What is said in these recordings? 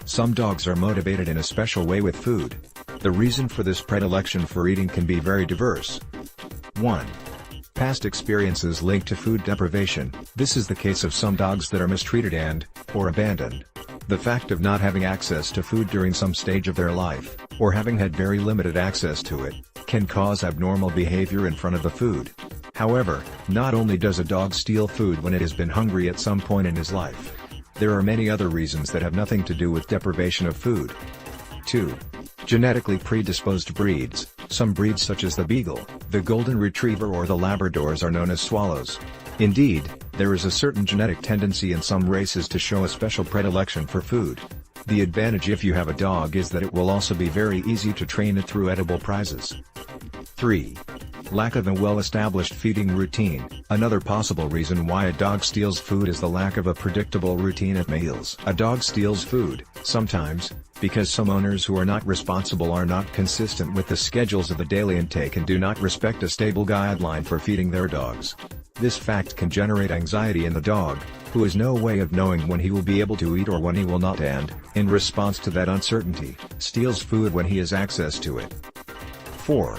Some dogs are motivated in a special way with food. The reason for this predilection for eating can be very diverse. 1. Past experiences linked to food deprivation. This is the case of some dogs that are mistreated or abandoned. The fact of not having access to food during some stage of their life, or having had very limited access to it, can cause abnormal behavior in front of the food. However, not only does a dog steal food when it has been hungry at some point in his life. There are many other reasons that have nothing to do with deprivation of food. 2. Genetically predisposed breeds. Some breeds such as the Beagle, the Golden Retriever or the Labradors are known as swallows. Indeed, there is a certain genetic tendency in some races to show a special predilection for food. The advantage if you have a dog is that it will also be very easy to train it through edible prizes. 3. Lack of a well-established feeding routine. Another possible reason why a dog steals food is the lack of a predictable routine at meals. A dog steals food, sometimes, because some owners who are not responsible are not consistent with the schedules of the daily intake and do not respect a stable guideline for feeding their dogs. This fact can generate anxiety in the dog, who has no way of knowing when he will be able to eat or when he will not and, in response to that uncertainty, steals food when he has access to it. 4.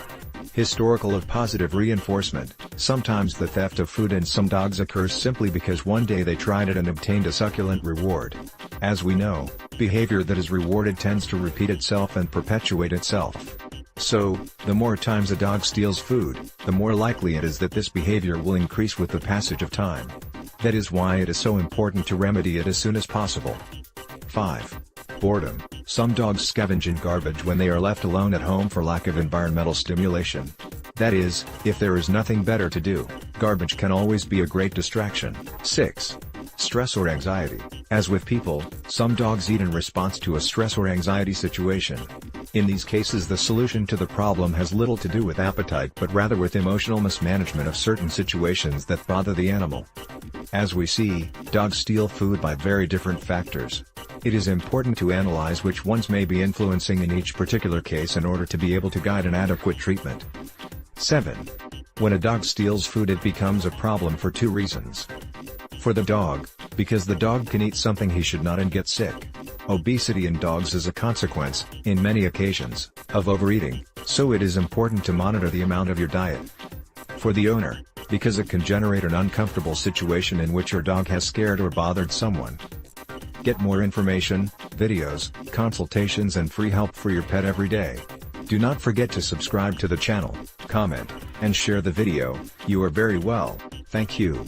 Historical of positive reinforcement. Sometimes the theft of food in some dogs occurs simply because one day they tried it and obtained a succulent reward. As we know, behavior that is rewarded tends to repeat itself and perpetuate itself. So, the more times a dog steals food, the more likely it is that this behavior will increase with the passage of time. That is why it is so important to remedy it as soon as possible. 5. Boredom. Some dogs scavenge in garbage when they are left alone at home for lack of environmental stimulation. That is, if there is nothing better to do, garbage can always be a great distraction. 6. Stress or anxiety. As with people, some dogs eat in response to a stress or anxiety situation. In these cases the solution to the problem has little to do with appetite but rather with emotional mismanagement of certain situations that bother the animal. As we see, dogs steal food by very different factors. It is important to analyze which ones may be influencing in each particular case in order to be able to guide an adequate treatment. 7. When a dog steals food it becomes a problem for two reasons. For the dog, because the dog can eat something he should not and get sick. Obesity in dogs is a consequence, in many occasions, of overeating, so it is important to monitor the amount of your diet. For the owner, because it can generate an uncomfortable situation in which your dog has scared or bothered someone. Get more information, videos, consultations and free help for your pet every day. Do not forget to subscribe to the channel, comment, and share the video. You are very well, thank you.